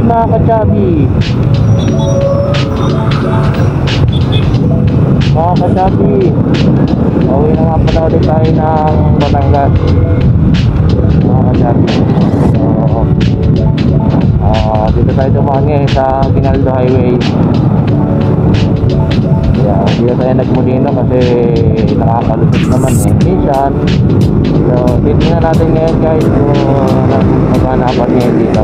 mga ka-chubby. Mga ka-chubby, uwi na nga pala ulit tayo ng Batangas. Mga ka-chubby, dito tayo dumaan ngayon sa Ginaldo Highway. Yeah, dito tayo nagmulino kasi nakakalusot naman minsan. So titingnan natin ngayon guys kung maganapan ngayon dito.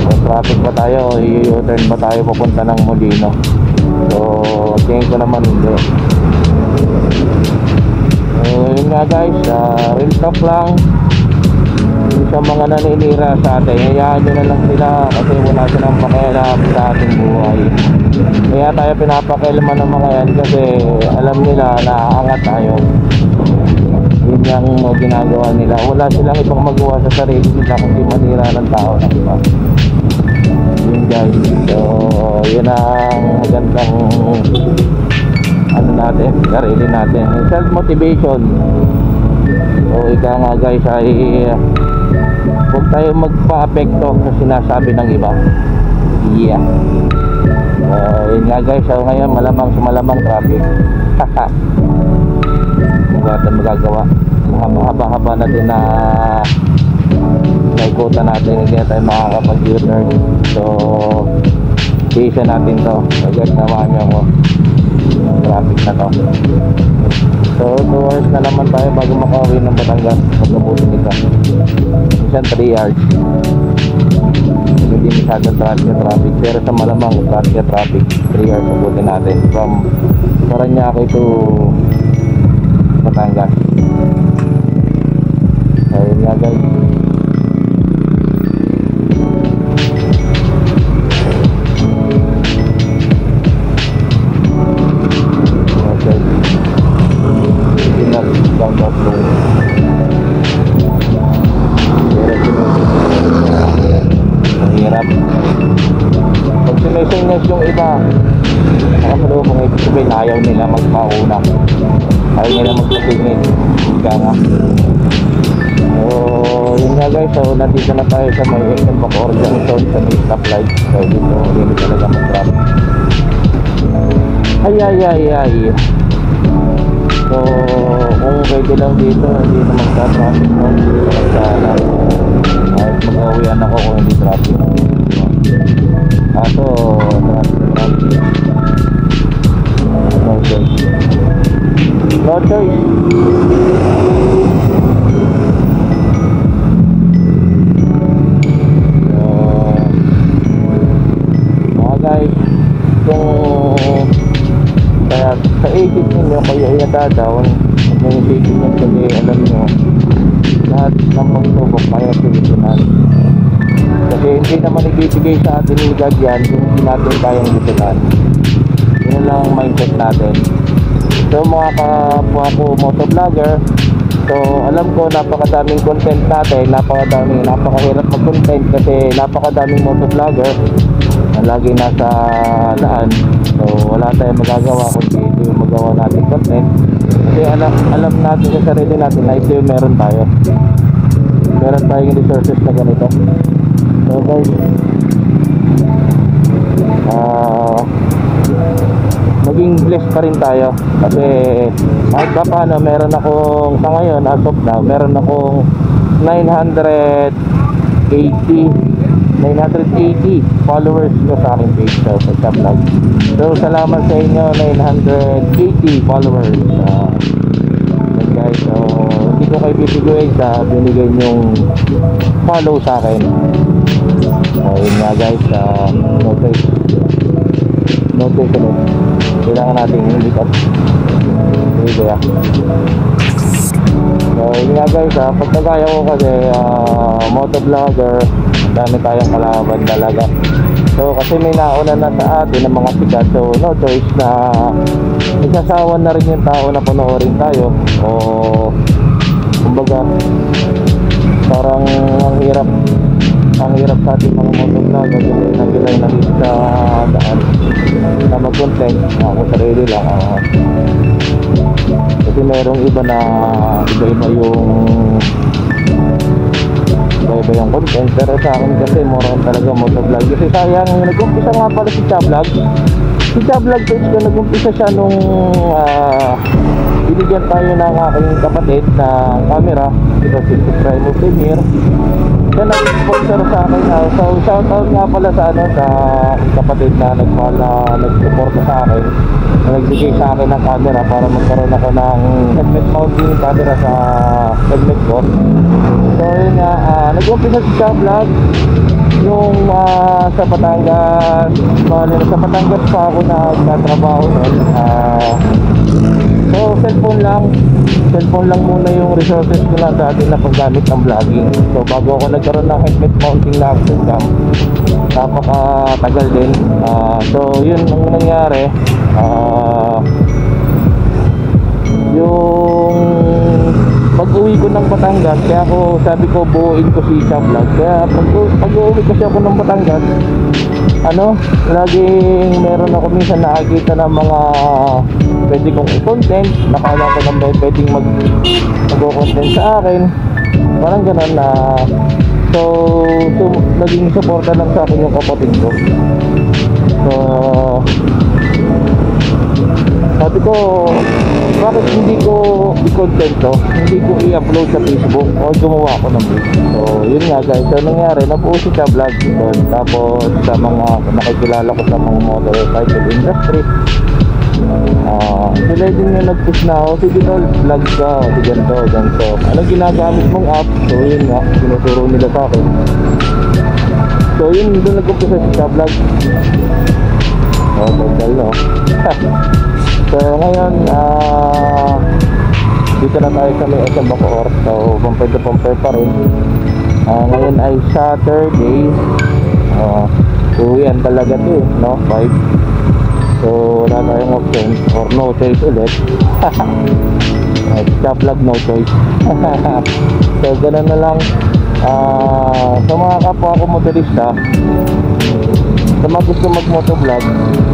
So traffic ba tayo, i-U-turn ba tayo papunta ng Molino? So tingin ko naman hindi. So yun nga guys, real talk lang sa mga naninira sa atin. Hayaan nyo na lang sila kasi wala silang pakialam sa ating buhay. Kaya tayo pinapakialaman ng mga yan kasi alam nila na aangat tayo. Yun yung ginagawa nila. Wala silang ibang magawa sa sarili nila kundi manira ng tao ng iba. Yun guys, so yun ang magandang ano natin, sarili natin, self motivation. So ika nga guys ay huwag tayo magpa-apekto sa sinasabi ng iba. Yeah. Yun nga guys, so ngayon malamang sumalamang traffic. Wala natin magagawa. Mahaba-haba na din na naikutan natin, hindi na tayo makakapag-U-turn. So isa natin to. So guys, naman nyo ako traffic na to. So 2 hours na naman tayo bago makauwi ng Batangas. Pagkabutin ito minsan 3 hours. Hindi masyadong traffic, pero sa malamang traffic 3 hours abutin natin from Paranaque to Batangas. Ayun nga guys. Mahirap pag sinisinyas yung iba, nakasalubong ibig sabihin ayaw nila magpauna, ayaw nila magpasingin. Ika nga. So yun nga guys, so nandito na tayo sa may Bacoor Junction sa may stoplight. So dito hindi talaga mag-traffic. Ay. So kung pwede lang dito, hindi na magka-traffic mo, hindi na magka-alam. Kahit mag-awian ako kung hindi traffic. Kaso traffic. No choice. No choice. Mga guys, kung kaya sa isip ninyo kayo ay natadaw, kung isipin nyo kasi alam nyo lahat ng pagsubok kaya solusyunan. Kasi hindi naman ibibigay sa atin ni God yan kung hindi natin kayang lusunan. Yun lang ang mindset natin. So mga kapwa ko motovlogger, so alam ko napakadaming content natin, napakahirap mag-content kasi napakadaming motovlogger na lagi nasa daan. So wala tayong magagawa kundi ito yung magawa natin content. Kasi alam natin sa sarili natin na ito yung meron tayong resources na ganito. So guys, maging blessed pa rin tayo kasi kahit pa paano meron akong sa ngayon as of now, meron akong 980 followers ko sa aking page sa vlog. So salamat sa inyo 980 followers. Guys, so hindi ko kayo bibiguin sa binigay nyong follow sa akin. So yun nga guys, notice ulit. Kailangan natin hindi ka hindi kaya. So yun nga guys, pagkagaya ko kasi motovlogger, dami tayong kalaban talaga. So kasi may nauna na sa atin ng mga sikat, so no choice na isasawan na rin yung tao na panoorin tayo. O kumbaga parang ang hirap sa ating mga motovlogger kasi nagilay na dito sa daan na mag-content. Ako sarili lang kasi merong iba na iba-iba iba-iba yung content. Pero sa akin kasi more on talaga motovlog. Kasi sayang, nag-umpisa nga pala si Chablog. Si Chablog page ko, nag-umpisa siya nung binigyan tayo ng aking kapatid na camera. Ito si Primo Premier. Siya nag-sponsor sa akin. So shoutout nga pala sa sa kapatid na nag-support sa akin, na nagbigay sa akin ng camera para magkaroon ako ng helmet mounting camera sa helmet ko. So yun nga, nag-umpisa si Chablog yung sa Batangas. Sa Batangas pa ako nagtatrabaho nun. So cellphone lang muna yung resources ko lang dati na paggamit ng vlogging. So bago ako nagkaroon ng helmet mounting na action cam, napakatagal din. So yun ang nangyari, yung pag-uwi ko ng Batangas, kaya ako sabi ko buuin ko si Chablog. Kaya pag-uwi kasi ako ng Batangas, laging meron ako minsan nakakita ng mga pwede kong i-content. Nakala ko na may pwedeng mag-content sa akin, parang ganun na. So naging suporta lang sa akin yung kapatid ko. So sabi ko, bakit hindi ko i-content to, hindi ko i-upload sa Facebook o gumawa ako ng video. So yun nga guys, so nangyari, nabuo si Chablog doon. Tapos sa mga nakikilala ko sa mga motorcycle industry, sila din yung nag-push na ako, sige tol, vlog ka, o si ganito. Anong ginagamit mong app? So yun nga, sinuturo nila sa akin. So yun, doon nag-umpisa si Chablog. Total no. So ngayon, dito na tayo sa may SM Bacoor. So bumper to bumper pa rin. Ngayon ay Saturday. So yan talaga to, no? 5. So wala tayong option or no choice ulit. Chablog no choice. So ganun na lang. Sa mga kapwa ko motorista, sa mga gusto mag-motovlog,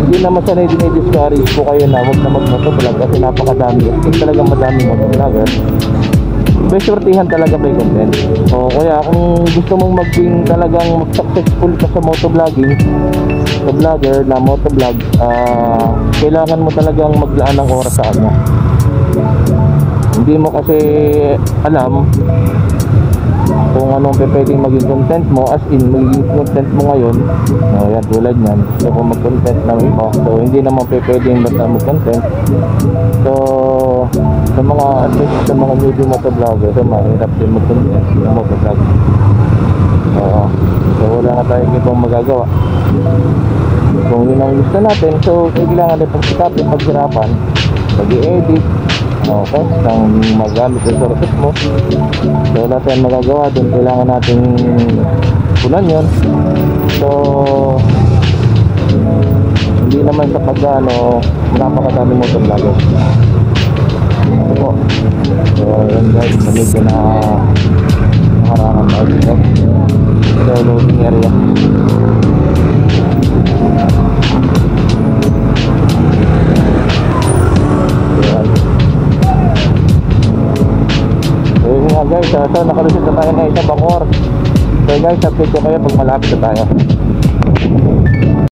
hindi naman sana dinidiscourage ko kayo na huwag na mag-motovlog kasi napakadami. Kasi talagang madami motovlogger. May surtihan talaga may content. So kaya kung gusto mong maging talagang successful ka sa motovlogging, sa vlogger na motovlog, kailangan mo talagang maglaan ng oras sa kanya. Hindi mo kasi alam kung anong pwedeng maging content mo, as in magiging content mo ngayon. Yan tulad nyan, so kung mag-content ng iba, so hindi naman pwedeng basta mag-content. So sa mga, at least sa mga newbie motovlogger, so mahirap din mag-content ng motovlog. So wala na tayong ibang magagawa. Kung yun ang gusto natin, so kailangan din pagsikapin, paghirapan, pag-i-edit, kung magamit yung sources mo. So wala tayong magagawa dun, kailangan natin punan yun. So hindi naman sa napakadami motovlogger. Ito po. So yun guys, medyo na nakarangan tayo dito. So loading area. Guys, so nakalusot na tayo na isa Bacoor. So guys, update ko kayo pag malapit na tayo.